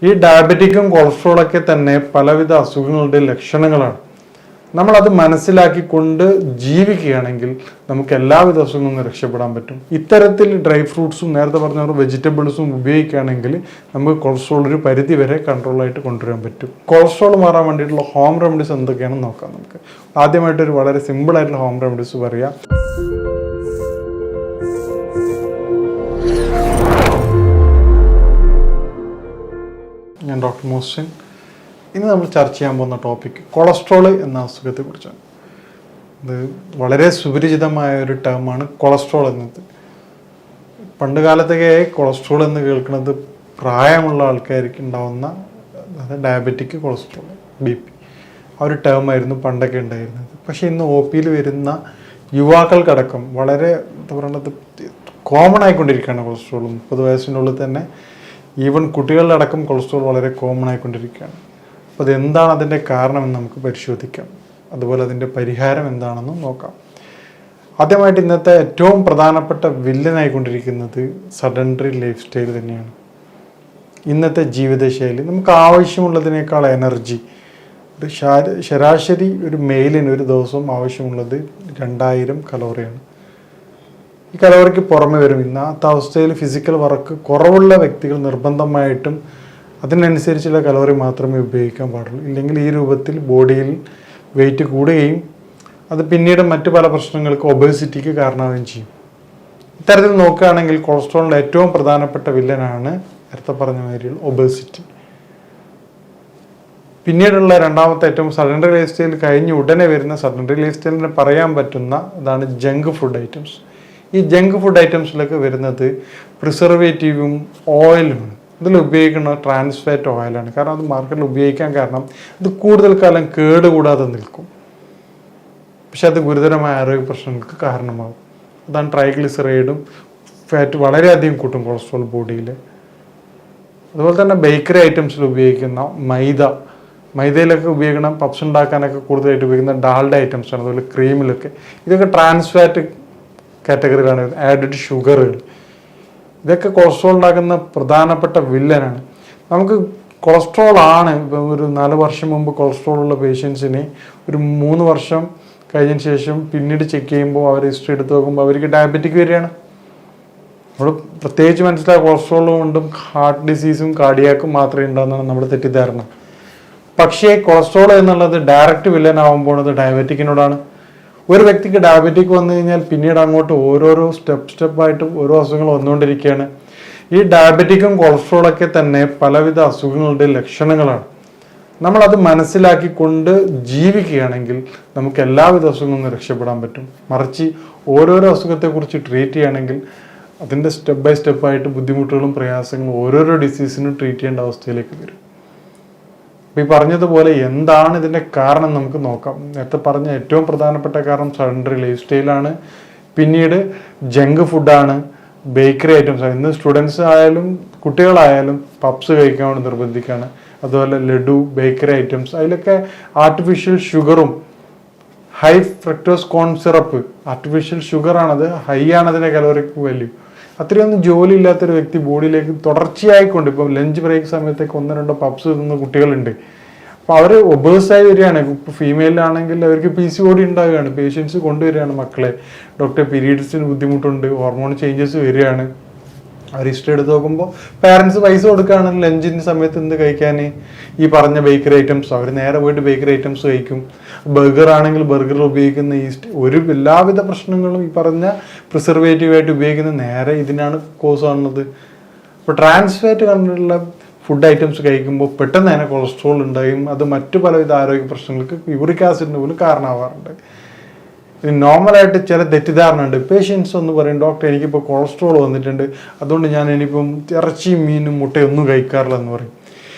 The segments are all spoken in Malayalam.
ഈ ഡയബറ്റിക്കും കൊളസ്ട്രോളൊക്കെ തന്നെ പലവിധ അസുഖങ്ങളുടെ ലക്ഷണങ്ങളാണ്. നമ്മളത് മനസ്സിലാക്കിക്കൊണ്ട് ജീവിക്കുകയാണെങ്കിൽ നമുക്ക് എല്ലാവിധ അസുഖങ്ങളിൽ നിന്ന് രക്ഷപ്പെടാൻ പറ്റും. ഇത്തരത്തിൽ ഡ്രൈ ഫ്രൂട്ട്സും നേരത്തെ പറഞ്ഞ വെജിറ്റബിൾസും ഉപയോഗിക്കുകയാണെങ്കിൽ നമുക്ക് കൊളസ്ട്രോൾ ഒരു പരിധി വരെ കൺട്രോളായിട്ട് കൊണ്ടുവരാൻ പറ്റും. കൊളസ്ട്രോൾ മാറാൻ വേണ്ടിയിട്ടുള്ള ഹോം റെമഡീസ് എന്തൊക്കെയാണെന്ന് നോക്കാം. നമുക്ക് ആദ്യമായിട്ടൊരു വളരെ സിമ്പിളായിട്ടുള്ള ഹോം റെമഡീസ് പറയാം. ഞാൻ ഡോക്ടർ മോഹ്സിൻ. ഇന്ന് നമ്മൾ ചർച്ച ചെയ്യാൻ പോകുന്ന ടോപ്പിക് കൊളസ്ട്രോൾ എന്ന അസുഖത്തെക്കുറിച്ചാണ്. ഇത് വളരെ സുപരിചിതമായ ഒരു ടേമാണ് കൊളസ്ട്രോൾ എന്നത്. പണ്ട് കാലത്തൊക്കെ കൊളസ്ട്രോൾ എന്ന് കേൾക്കുന്നത് പ്രായമുള്ള ആൾക്കാർക്ക് ഉണ്ടാവുന്ന ഡയബറ്റിക് കൊളസ്ട്രോൾ, BP, ആ ഒരു ടേമായിരുന്നു പണ്ടൊക്കെ ഉണ്ടായിരുന്നത്. പക്ഷേ ഇന്ന് OPയിൽ വരുന്ന യുവാക്കൾക്കടക്കം വളരെ എന്താ പറയുന്നത് കോമൺ ആയിക്കൊണ്ടിരിക്കുകയാണ് കൊളസ്ട്രോൾ. 30 വയസ്സിനുള്ളിൽ തന്നെ ഈവൻ കുട്ടികളിലടക്കം കൊളസ്ട്രോൾ വളരെ കോമൺ ആയിക്കൊണ്ടിരിക്കുകയാണ്. അപ്പോൾ അതെന്താണ് അതിൻ്റെ കാരണമെന്ന് നമുക്ക് പരിശോധിക്കാം. അതുപോലെ അതിൻ്റെ പരിഹാരം എന്താണെന്നും നോക്കാം. ആദ്യമായിട്ട് ഇന്നത്തെ ഏറ്റവും പ്രധാനപ്പെട്ട വില്ലനായിക്കൊണ്ടിരിക്കുന്നത് സഡൻഡറി ലൈഫ് സ്റ്റൈൽ തന്നെയാണ്. ഇന്നത്തെ ജീവിതശൈലി, നമുക്ക് ആവശ്യമുള്ളതിനേക്കാൾ എനർജി, ഒരു ശരാശരി ഒരു മെയിലിന് ഒരു ദിവസം ആവശ്യമുള്ളത് 2000 കലോറിയാണ്. ഈ കലോറിക്ക് പുറമെ വരും ഇന്നത്തെ അവസ്ഥയിൽ ഫിസിക്കൽ വർക്ക് കുറവുള്ള വ്യക്തികൾ നിർബന്ധമായിട്ടും അതിനനുസരിച്ചുള്ള കലോറി മാത്രമേ ഉപയോഗിക്കാൻ പാടുള്ളൂ. ഇല്ലെങ്കിൽ ഈ രൂപത്തിൽ ബോഡിയിൽ വെയിറ്റ് കൂടുകയും അത് പിന്നീട് മറ്റു പല പ്രശ്നങ്ങൾക്ക് ഒബേസിറ്റിക്ക് കാരണമാവുകയും ചെയ്യും. ഇത്തരത്തിൽ നോക്കുകയാണെങ്കിൽ കൊളസ്ട്രോളിൻ്റെ ഏറ്റവും പ്രധാനപ്പെട്ട വില്ലനാണ് നേരത്തെ പറഞ്ഞ മാതിരിയുള്ള ഒബേസിറ്റി. പിന്നീടുള്ള രണ്ടാമത്തെ ഏറ്റവും സഡൻഡറി ലൈഫ് സ്റ്റൈൽ കഴിഞ്ഞ് ഉടനെ വരുന്ന സഡൻഡറി ലൈഫ് സ്റ്റൈലിന് പറയാൻ പറ്റുന്ന ഇതാണ് ജങ്ക് ഫുഡ് ഐറ്റംസ്. ഈ ജങ്ക് ഫുഡ് ഐറ്റംസിലൊക്കെ വരുന്നത് പ്രിസർവേറ്റീവും ഓയിലുമാണ്. ഇതിൽ ഉപയോഗിക്കുന്ന ട്രാൻസ് ഫാറ്റ് ഓയിലാണ്. കാരണം അത് മാർക്കറ്റിൽ ഉപയോഗിക്കാൻ കാരണം ഇത് കൂടുതൽ കാലം കേടുകൂടാതെ നിൽക്കും. പക്ഷെ അത് ഗുരുതരമായ ആരോഗ്യ പ്രശ്നങ്ങൾക്ക് കാരണമാകും. അതാണ് ട്രൈഗ്ലിസറൈഡും ഫാറ്റ് വളരെയധികം കൂട്ടും കൊളസ്ട്രോൾ ബോഡിയിൽ. അതുപോലെ തന്നെ ബേക്കറി ഐറ്റംസിൽ ഉപയോഗിക്കുന്ന മൈദയിലൊക്കെ ഉപയോഗിക്കണം. പപ്സ് ഉണ്ടാക്കാനൊക്കെ കൂടുതലായിട്ട് ഉപയോഗിക്കുന്ന ഡാൽഡ ഐറ്റംസാണ്. അതുപോലെ ക്രീമിലൊക്കെ ഇതൊക്കെ ട്രാൻസ് ഫാറ്റ് കാറ്റഗറിയിലാണ്. ആഡഡ് ഷുഗറുകൾ, ഇതൊക്കെ കൊളസ്ട്രോൾ ഉണ്ടാക്കുന്ന പ്രധാനപ്പെട്ട വില്ലനാണ്. നമുക്ക് കൊളസ്ട്രോൾ ആണ് ഇപ്പം ഒരു 4 വർഷം മുമ്പ് കൊളസ്ട്രോൾ ഉള്ള പേഷ്യൻസിന് ഒരു 3 വർഷം കഴിഞ്ഞതിന് ശേഷം പിന്നീട് ചെക്ക് ചെയ്യുമ്പോൾ അവർ ഹിസ്റ്ററി എടുത്ത് നോക്കുമ്പോൾ അവർക്ക് ഡയബറ്റിക് വരികയാണ്. നമ്മൾ പ്രത്യേകിച്ച് മനസ്സിലാക്കുക കൊളസ്ട്രോൾ കൊണ്ടും ഹാർട്ട് ഡിസീസും കാർഡിയാക്കും മാത്രമേ ഉണ്ടാകുന്നതാണ് നമ്മുടെ തെറ്റിദ്ധാരണ. പക്ഷേ കൊളസ്ട്രോൾ എന്നുള്ളത് ഡയറക്റ്റ് വില്ലനാവുമ്പോൾ അത് ഡയബറ്റിക്കിനോടാണ്. ഒരു വ്യക്തിക്ക് ഡയബറ്റിക് വന്നു കഴിഞ്ഞാൽ പിന്നീട് അങ്ങോട്ട് ഓരോരോ സ്റ്റെപ്പായിട്ട് ഓരോ അസുഖങ്ങൾ വന്നുകൊണ്ടിരിക്കുകയാണ്. ഈ ഡയബറ്റിക്കും കൊളസ്ട്രോളൊക്കെ തന്നെ പലവിധ അസുഖങ്ങളുടെ ലക്ഷണങ്ങളാണ്. നമ്മളത് മനസ്സിലാക്കിക്കൊണ്ട് ജീവിക്കുകയാണെങ്കിൽ നമുക്ക് എല്ലാവിധ അസുഖങ്ങളിൽ നിന്ന് രക്ഷപ്പെടാൻ പറ്റും. മറിച്ച് ഓരോരോ അസുഖത്തെക്കുറിച്ച് ട്രീറ്റ് ചെയ്യുകയാണെങ്കിൽ അതിൻ്റെ സ്റ്റെപ്പ് ബൈ സ്റ്റെപ്പായിട്ട് ബുദ്ധിമുട്ടുകളും പ്രയാസങ്ങളും ഓരോരോ ഡിസീസിനും ട്രീറ്റ് ചെയ്യേണ്ട അവസ്ഥയിലേക്ക് വരും. ഈ പറഞ്ഞതുപോലെ എന്താണ് ഇതിൻ്റെ കാരണം നമുക്ക് നോക്കാം. നേരത്തെ പറഞ്ഞ ഏറ്റവും പ്രധാനപ്പെട്ട കാരണം സഡൻഡറി ലൈഫ് സ്റ്റൈലാണ്. പിന്നീട് ജങ്ക് ഫുഡാണ്, ബേക്കറി ഐറ്റംസ്. ഇന്ന് സ്റ്റുഡൻസ് ആയാലും കുട്ടികളായാലും പപ്സ് കഴിക്കാൻ വേണ്ടി നിർബന്ധിക്കുകയാണ്. അതുപോലെ ലഡു, ബേക്കറി ഐറ്റംസ്, അതിലൊക്കെ ആർട്ടിഫിഷ്യൽ ഷുഗറും high fructose corn syrup, artificial ഷുഗറാണത്, ഹൈ ആണ് അതിൻ്റെ കലോറിക് വാല്യൂ. അത്രയൊന്നും ജോലി ഇല്ലാത്തൊരു വ്യക്തി ബോഡിയിലേക്ക് തുടർച്ചയായിക്കൊണ്ട് ഇപ്പം ലഞ്ച് ബ്രേക്ക് സമയത്തേക്ക് 1-2 പപ്സ് തിന്ന കുട്ടികളുണ്ട്. അപ്പോൾ അവർ ഒബേഴ്സായി വരികയാണ്. ഇപ്പോൾ ഫീമെയിലാണെങ്കിൽ അവർക്ക് PCOD ഉണ്ടാവുകയാണ്. പേഷ്യൻസ് കൊണ്ടുവരികയാണ് മക്കളെ, ഡോക്ടർ പീരീഡ്സിന് ബുദ്ധിമുട്ടുണ്ട്, ഹോർമോൺ ചേഞ്ചസ് വരികയാണ്. അവർ ഹിസ്റ്ററി എടുത്ത് നോക്കുമ്പോൾ പാരൻസ് പൈസ കൊടുക്കുകയാണ് ലഞ്ചിൻ്റെ സമയത്ത് എന്ത് കഴിക്കാൻ, ഈ പറഞ്ഞ ബേക്കറി ഐറ്റംസ്. അവർ നേരെ പോയിട്ട് ബേക്കറി ഐറ്റംസ് കഴിക്കും. ബർഗർ ആണെങ്കിൽ ബർഗറിൽ ഉപയോഗിക്കുന്ന ഈസ്റ്റ്, എല്ലാവിധ പ്രശ്നങ്ങളും ഈ പറഞ്ഞ പ്രിസർവേറ്റീവായിട്ട് ഉപയോഗിക്കുന്ന നേരെ ഇതിനാണ് കോസ് ആവുന്നത്. ഇപ്പോൾ ട്രാൻസ് ഫാറ്റ് കണ്ടിട്ടുള്ള ഫുഡ് ഐറ്റംസ് കഴിക്കുമ്പോൾ പെട്ടെന്ന് തന്നെ കൊളസ്ട്രോൾ ഉണ്ടായും. അത് മറ്റു പലവിധ ആരോഗ്യ പ്രശ്നങ്ങൾക്ക് യൂറിക് ആസിഡിന് പോലും കാരണമാവാറുണ്ട്. ഇനി നോർമലായിട്ട് ചില തെറ്റിദ്ധാരണ ഉണ്ട്. പേഷ്യൻസ് ഒന്ന് പറയും, ഡോക്ടർ എനിക്കിപ്പോൾ കൊളസ്ട്രോൾ വന്നിട്ടുണ്ട്, അതുകൊണ്ട് ഞാൻ ഇനിയിപ്പം ഇറച്ചിയും മീനും മുട്ടയൊന്നും കഴിക്കാറില്ല എന്ന് പറയും.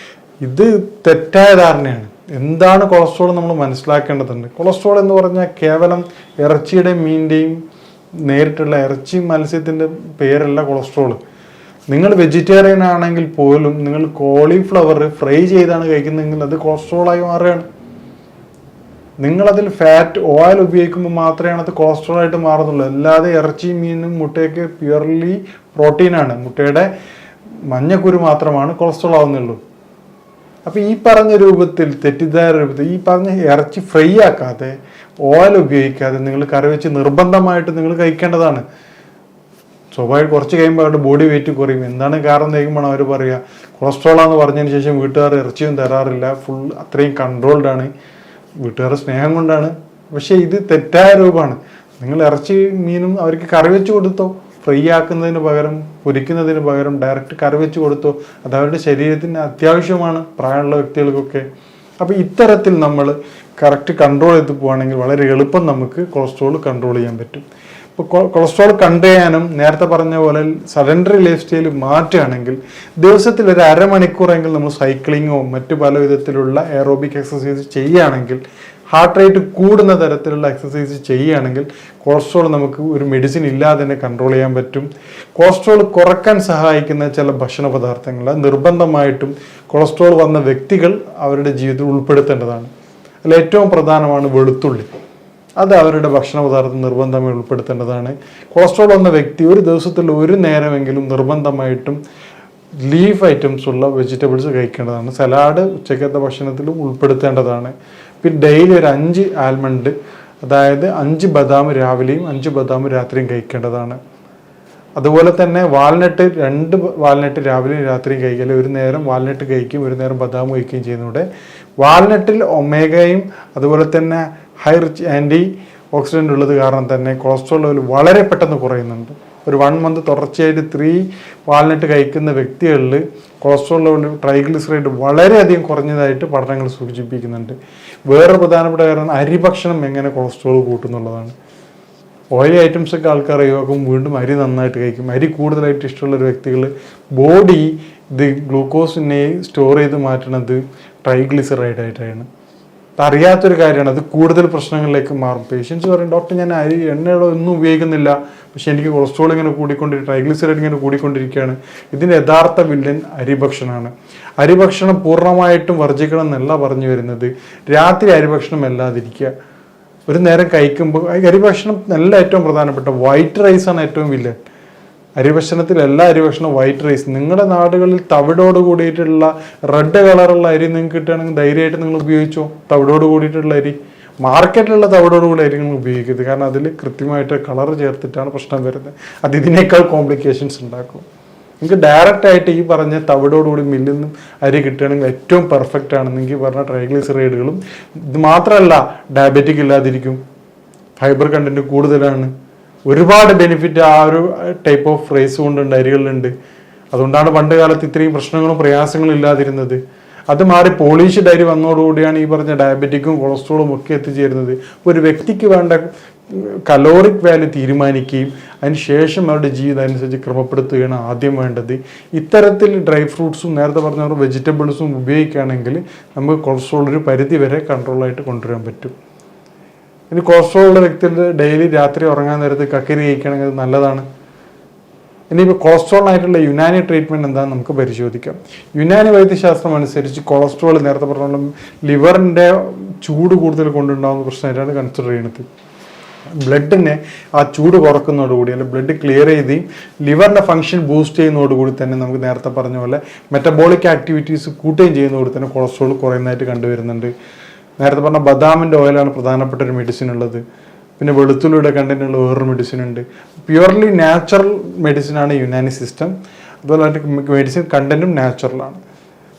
ഇത് തെറ്റായ ധാരണയാണ്. എന്താണ് കൊളസ്ട്രോൾ നമ്മൾ മനസ്സിലാക്കേണ്ടതുണ്ട്. കൊളസ്ട്രോൾ എന്ന് പറഞ്ഞാൽ കേവലം ഇറച്ചിയുടെയും മീനിൻ്റെയും നേരിട്ടുള്ള ഇറച്ചി മത്സ്യത്തിൻ്റെ പേരല്ല കൊളസ്ട്രോൾ. നിങ്ങൾ വെജിറ്റേറിയൻ ആണെങ്കിൽ പോലും നിങ്ങൾ കോളിഫ്ലവർ ഫ്രൈ ചെയ്താണ് കഴിക്കുന്നതെങ്കിൽ അത് കൊളസ്ട്രോളായി മാറുകയാണ്. നിങ്ങളതിൽ ഫാറ്റ് ഓയിൽ ഉപയോഗിക്കുമ്പോൾ മാത്രമേ അത് കൊളസ്ട്രോൾ ആയിട്ട് മാറുന്നുള്ളൂ. അല്ലാതെ ഇറച്ചി, മീനും മുട്ടയൊക്കെ പ്യുവർലി പ്രോട്ടീനാണ്. മുട്ടയുടെ മഞ്ഞക്കുരു മാത്രമാണ് കൊളസ്ട്രോൾ ആവുന്നുള്ളൂ. അപ്പോൾ ഈ പറഞ്ഞ രൂപത്തിൽ തെറ്റിദ്ധാര രൂപത്തിൽ ഈ പറഞ്ഞ ഇറച്ചി ഫ്രൈ ആക്കാതെ ഓയിൽ ഉപയോഗിക്കാതെ നിങ്ങൾ കറി വെച്ച് നിർബന്ധമായിട്ട് നിങ്ങൾ കഴിക്കേണ്ടതാണ്. സ്വാഭാവികം കുറച്ച് കഴിയുമ്പോൾ അവരുടെ ബോഡി വെയിറ്റ് കുറയും. എന്താണ് കാരണം കഴിയുമ്പോൾ അവർ പറയുക കൊളസ്ട്രോളാന്ന് പറഞ്ഞതിന് ശേഷം വീട്ടുകാർ ഇറച്ചിയും തരാറില്ല, ഫുൾ അത്രയും കൺട്രോൾഡ് ആണ്, വീട്ടുകാരുടെ സ്നേഹം കൊണ്ടാണ്. പക്ഷേ ഇത് തെറ്റായ രൂപമാണ്. നിങ്ങൾ ഇറച്ചി മീനും അവർക്ക് കറി വെച്ച് കൊടുത്തോ, ഫ്രൈ ആക്കുന്നതിന് പകരം പൊരിക്കുന്നതിന് പകരം ഡയറക്റ്റ് കറി വെച്ച് കൊടുത്തോ, അത് അവരുടെ ശരീരത്തിന് അത്യാവശ്യമാണ്, പ്രായമുള്ള വ്യക്തികൾക്കൊക്കെ. അപ്പോൾ ഇത്തരത്തിൽ നമ്മൾ കറക്റ്റ് കൺട്രോൾ ചെയ്ത് പോവുകയാണെങ്കിൽ വളരെ എളുപ്പം നമുക്ക് കൊളസ്ട്രോൾ കൺട്രോൾ ചെയ്യാൻ പറ്റും. ഇപ്പോൾ കൊളസ്ട്രോൾ കണ്ടു ചെയ്യാനും നേരത്തെ പറഞ്ഞ പോലെ സഡൻഡറി ലൈഫ് സ്റ്റൈൽ മാറ്റുകയാണെങ്കിൽ ദിവസത്തിൽ ഒരു അരമണിക്കൂറെങ്കിലും നമ്മൾ സൈക്ലിങ്ങോ മറ്റു പല വിധത്തിലുള്ള എയറോബിക് എക്സസൈസ് ചെയ്യുകയാണെങ്കിൽ, ഹാർട്ട് റേറ്റ് കൂടുന്ന തരത്തിലുള്ള എക്സസൈസ് ചെയ്യുകയാണെങ്കിൽ കൊളസ്ട്രോൾ നമുക്ക് ഒരു മെഡിസിൻ ഇല്ലാതെ തന്നെ കൺട്രോൾ ചെയ്യാൻ പറ്റും. കൊളസ്ട്രോൾ കുറക്കാൻ സഹായിക്കുന്ന ചില ഭക്ഷണ പദാർത്ഥങ്ങൾ നിർബന്ധമായിട്ടും കൊളസ്ട്രോൾ വന്ന വ്യക്തികൾ അവരുടെ ജീവിതത്തിൽ ഉൾപ്പെടുത്തേണ്ടതാണ്. അതിൽ ഏറ്റവും പ്രധാനമാണ് വെളുത്തുള്ളി. അത് അവരുടെ ഭക്ഷണ പദാർത്ഥം നിർബന്ധമായി ഉൾപ്പെടുത്തേണ്ടതാണ്. കൊളസ്ട്രോൾ വന്ന വ്യക്തി ഒരു ദിവസത്തിൽ ഒരു നേരമെങ്കിലും നിർബന്ധമായിട്ടും ലീഫ് ഐറ്റംസ് ഉള്ള വെജിറ്റബിൾസ് കഴിക്കേണ്ടതാണ്. സലാഡ് ഉച്ചക്കത്തെ ഭക്ഷണത്തിലും ഉൾപ്പെടുത്തേണ്ടതാണ്. പിന്നെ ഡെയിലി ഒരു 5 ആൽമണ്ട്, അതായത് 5 ബദാം രാവിലെയും 5 ബദാം രാത്രിയും കഴിക്കേണ്ടതാണ്. അതുപോലെ തന്നെ വാൾനട്ട് 2 വാൾനട്ട് രാവിലെയും രാത്രിയും കഴിക്കുക. ഒരു നേരം വാൾനട്ട് കഴിക്കും, ഒരു നേരം ബദാം കഴിക്കുകയും ചെയ്യുന്നതോടെ വാൾനട്ടിൽ ഒമേഗയും അതുപോലെ തന്നെ ഹൈ റിച്ച് ആൻറ്റി ഓക്സിഡൻ്റ് ഉള്ളത് കാരണം തന്നെ കൊളസ്ട്രോൾ ലെവൽ വളരെ പെട്ടെന്ന് കുറയുന്നുണ്ട്. ഒരു 1 മന്ത് തുടർച്ചയായിട്ട് 3 വാൾനട്ട് കഴിക്കുന്ന വ്യക്തികളിൽ കൊളസ്ട്രോൾ ലെവൽ ട്രൈഗ്ലിസറൈഡ് വളരെയധികം കുറഞ്ഞതായിട്ട് പഠനങ്ങൾ സൂചിപ്പിക്കുന്നുണ്ട്. വേറെ പ്രധാനപ്പെട്ട കാരണം അരിഭക്ഷണം എങ്ങനെ കൊളസ്ട്രോൾ കൂട്ടുന്നുള്ളതാണ്. ഓയിലി ഐറ്റംസ് ഒക്കെ ആൾക്കാർ ഒഴിവാക്കും, വീണ്ടും അരി നന്നായിട്ട് കഴിക്കും. അരി കൂടുതലായിട്ട് ഇഷ്ടമുള്ള ഒരു വ്യക്തികൾ ബോഡി ഇത് ഗ്ലൂക്കോസിനെ സ്റ്റോർ ചെയ്ത് മാറ്റുന്നത് ട്രൈഗ്ലിസറൈഡ് ആയിട്ടാണ്. അറിയാത്തൊരു കാര്യമാണ്. അത് കൂടുതൽ പ്രശ്നങ്ങളിലേക്ക് മാറും. പേഷ്യൻസ് പറയും ഡോക്ടർ ഞാൻ അരി എണ്ണയുടെ ഒന്നും ഉപയോഗിക്കുന്നില്ല, പക്ഷെ എനിക്ക് കൊളസ്ട്രോൾ ഇങ്ങനെ ട്രൈഗ്ലിസറൈഡ് ഇങ്ങനെ കൂടിക്കൊണ്ടിരിക്കുകയാണ്. ഇതിൻ്റെ യഥാർത്ഥ വില്ലൻ അരിഭക്ഷണമാണ്. അരിഭക്ഷണം പൂർണ്ണമായിട്ടും വർജിക്കണം എന്നല്ല പറഞ്ഞു വരുന്നത്. രാത്രി അരിഭക്ഷണം അല്ലാതിരിക്കുക. ഒരു നേരം കഴിക്കുമ്പോൾ അരിഭക്ഷണം നല്ല ഏറ്റവും പ്രധാനപ്പെട്ട വൈറ്റ് റൈസാണ് ഏറ്റവും വില്ലൻ. അരിഭക്ഷണത്തിൽ എല്ലാ അരിഭക്ഷണവും വൈറ്റ് റൈസ്. നിങ്ങളുടെ നാടുകളിൽ തവിടോട് കൂടിയിട്ടുള്ള റെഡ് കളറുള്ള അരി നിങ്ങൾക്ക് കിട്ടുകയാണെങ്കിൽ ധൈര്യമായിട്ട് നിങ്ങൾ ഉപയോഗിച്ചോ. തവിടോട് കൂടിയിട്ടുള്ള അരി, മാർക്കറ്റിലുള്ള തവിടോട് കൂടി അരി നിങ്ങൾ ഉപയോഗിക്കരുത്. കാരണം അതിൽ കൃത്യമായിട്ട് കളർ ചേർത്തിട്ടാണ് പ്രശ്നം വരുന്നത്. അത് ഇതിനേക്കാൾ കോംപ്ലിക്കേഷൻസ് ഉണ്ടാക്കും. നിങ്ങൾക്ക് ഡയറക്റ്റ് ആയിട്ട് ഈ പറഞ്ഞ തവിടോടുകൂടി മില്ലിൽ നിന്നും അരി കിട്ടുകയാണെങ്കിൽ ഏറ്റവും പെർഫെക്റ്റ് ആണ്. നിങ്ങൾക്ക് പറഞ്ഞ ട്രൈഗ്ലിസറൈഡുകളും ഇത് മാത്രമല്ല ഡയബറ്റിക് ഇല്ലാതിരിക്കും, ഫൈബർ കണ്ടന്റ് കൂടുതലാണ്, ഒരുപാട് ബെനിഫിറ്റ് ആ ഒരു ടൈപ്പ് ഓഫ് റൈസ് കൊണ്ടുണ്ട്, അരികളിലുണ്ട്. അതുകൊണ്ടാണ് പണ്ട് കാലത്ത് ഇത്രയും പ്രശ്നങ്ങളും പ്രയാസങ്ങളും ഇല്ലാതിരുന്നത്. അത് മാറി പോളിഷ്ഡ് അരി വന്നതോടുകൂടിയാണ് ഈ പറഞ്ഞ ഡയബറ്റിക്കും കൊളസ്ട്രോളും ഒക്കെ എത്തിച്ചേരുന്നത്. ഒരു വ്യക്തിക്ക് വേണ്ട കലോറിക് വാല്യൂ തീരുമാനിക്കുകയും അതിന് ശേഷം അവരുടെ ജീവിതം അനുസരിച്ച് ക്രമപ്പെടുത്തുകയാണ് ആദ്യം വേണ്ടത്. ഇത്തരത്തിൽ ഡ്രൈ ഫ്രൂട്ട്സും നേരത്തെ പറഞ്ഞ വെജിറ്റബിൾസും ഉപയോഗിക്കുകയാണെങ്കിൽ നമുക്ക് കൊളസ്ട്രോൾ ഒരു പരിധി വരെ കൺട്രോളായിട്ട് കൊണ്ടുവരാൻ പറ്റും. ഇനി കൊളസ്ട്രോൾ ഉള്ള വ്യക്തികളുടെ ഡെയിലി രാത്രി ഉറങ്ങാൻ നേരത്ത് കക്കരി കഴിക്കുകയാണെങ്കിൽ അത് നല്ലതാണ്. ഇനിയിപ്പോൾ കൊളസ്ട്രോളിനായിട്ടുള്ള യുനാനി ട്രീറ്റ്മെൻറ്റ് എന്താണെന്ന് നമുക്ക് പരിശോധിക്കാം. യുനാനി വൈദ്യശാസ്ത്രം അനുസരിച്ച് കൊളസ്ട്രോൾ നേരത്തെ പറഞ്ഞ ലിവറിൻ്റെ ചൂട് കൂടുതൽ കൊണ്ടുണ്ടാകുന്ന പ്രശ്നമായിട്ടാണ് കൺസിഡർ ചെയ്യുന്നത്. ബ്ലഡിനെ ആ ചൂട് കുറക്കുന്നതോടുകൂടി അല്ലെങ്കിൽ ബ്ലഡ് ക്ലിയർ ചെയ്തും ലിവറിൻ്റെ ഫംഗ്ഷൻ ബൂസ്റ്റ് ചെയ്യുന്നതോടുകൂടി തന്നെ നമുക്ക് നേരത്തെ പറഞ്ഞ പോലെ മെറ്റബോളിക് ആക്ടിവിറ്റീസ് കൂട്ടുകയും ചെയ്യുന്നതോടെ തന്നെ കൊളസ്ട്രോൾ കുറയുന്നതായിട്ട് കണ്ടുവരുന്നുണ്ട്. നേരത്തെ പറഞ്ഞ ബദാമിൻ്റെ ഓയിലാണ് പ്രധാനപ്പെട്ട ഒരു മെഡിസിൻ ഉള്ളത്. പിന്നെ വെളുത്തുള്ളിയുടെ കണ്ടന്റുള്ള വേറൊരു മെഡിസിൻ ഉണ്ട്. പ്യുവർലി നാച്ചുറൽ മെഡിസിനാണ് യുനാനി സിസ്റ്റം. അതുപോലെ അതിൻ്റെ മെഡിസിൻ കണ്ടന്റും നാച്ചുറലാണ്.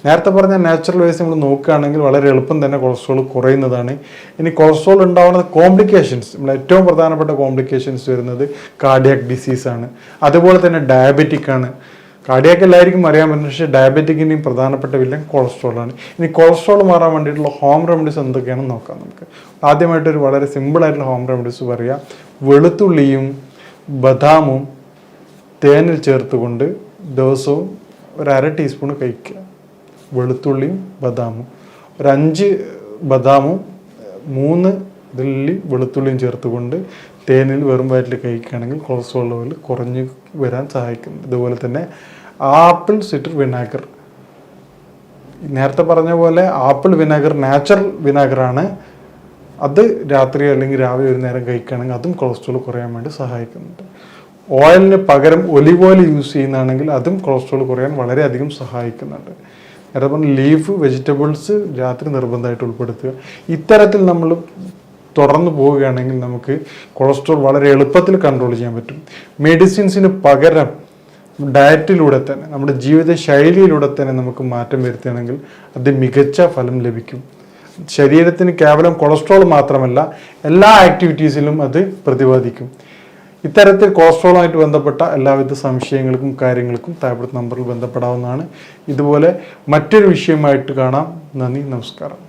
നേരത്തെ പറഞ്ഞ നാച്ചുറൽ വൈസ് നമ്മൾ നോക്കുകയാണെങ്കിൽ വളരെ എളുപ്പം തന്നെ കൊളസ്ട്രോൾ കുറയുന്നതാണ്. ഇനി കൊളസ്ട്രോൾ ഉണ്ടാവുന്ന കോംപ്ലിക്കേഷൻസ്, നമ്മൾ ഏറ്റവും പ്രധാനപ്പെട്ട കോംപ്ലിക്കേഷൻസ് വരുന്നത് കാർഡിയാക് ഡിസീസാണ്. അതുപോലെ തന്നെ ഡയബറ്റിക് ആണ്. കാർഡിയാക്ക് എല്ലാവർക്കും അറിയാൻ പറ്റും, പക്ഷേ ഡയബറ്റിക്കിൻ്റെയും പ്രധാനപ്പെട്ട വില്ലൻ കൊളസ്ട്രോളാണ്. ഇനി കൊളസ്ട്രോൾ മാറാൻ വേണ്ടിയിട്ടുള്ള ഹോം റെമഡീസ് എന്തൊക്കെയാണെന്ന് നോക്കാം നമുക്ക്. ആദ്യമായിട്ടൊരു വളരെ സിമ്പിളായിട്ടുള്ള ഹോം റെമഡീസ് പറയാം. വെളുത്തുള്ളിയും ബദാമും തേനിൽ ചേർത്തുകൊണ്ട് ദിവസവും ഒരു 1/2 ടീസ്പൂൺ കഴിക്കുക. വെളുത്തുള്ളിയും ബദാമും 5 ബദാമും 3 ഇതിൽ വെളുത്തുള്ളിയും ചേർത്തുകൊണ്ട് തേനിൽ വെറും വയറ്റിൽ കഴിക്കുകയാണെങ്കിൽ കൊളസ്ട്രോൾ ലെവൽ കുറഞ്ഞു വരാൻ സഹായിക്കും. ഇതുപോലെ തന്നെ ആപ്പിൾ സിട്രർ വിനാഗർ, നേരത്തെ പറഞ്ഞ പോലെ ആപ്പിൾ വിനാഗർ നാച്ചുറൽ വിനാഗറാണ്. അത് രാത്രി അല്ലെങ്കിൽ രാവിലെ ഒരു നേരം കഴിക്കുകയാണെങ്കിൽ അതും കൊളസ്ട്രോൾ കുറയാൻ വേണ്ടി സഹായിക്കുന്നുണ്ട്. ഓയിലിന് പകരം ഒലിവ് ഓയിൽ യൂസ് ചെയ്യുന്നതാണെങ്കിൽ അതും കൊളസ്ട്രോൾ കുറയാൻ വളരെയധികം സഹായിക്കുന്നുണ്ട്. അതേപോലെ ലീഫ് വെജിറ്റബിൾസ് രാത്രി നിർബന്ധമായിട്ട് ഉൾപ്പെടുത്തുക. ഇത്തരത്തിൽ നമ്മൾ തുടർന്ന് പോവുകയാണെങ്കിൽ നമുക്ക് കൊളസ്ട്രോൾ വളരെ എളുപ്പത്തിൽ കൺട്രോൾ ചെയ്യാൻ പറ്റും. മെഡിസിൻസിന് പകരം ഡയറ്റിലൂടെ തന്നെ നമ്മുടെ ജീവിത ശൈലിയിലൂടെ തന്നെ നമുക്ക് മാറ്റം വരുത്തുകയാണെങ്കിൽ അത് മികച്ച ഫലം ലഭിക്കും. ശരീരത്തിന് കേവലം കൊളസ്ട്രോൾ മാത്രമല്ല എല്ലാ ആക്ടിവിറ്റീസിലും അത് പ്രതിപാദിക്കും. ഇത്തരത്തിൽ കൊളസ്ട്രോളുമായിട്ട് ബന്ധപ്പെട്ട എല്ലാവിധ സംശയങ്ങൾക്കും കാര്യങ്ങൾക്കും താഴത്തെ നമ്പറിൽ ബന്ധപ്പെടാവുന്നതാണ്. ഇതുപോലെ മറ്റൊരു വിഷയമായിട്ട് കാണാം. നന്ദി, നമസ്കാരം.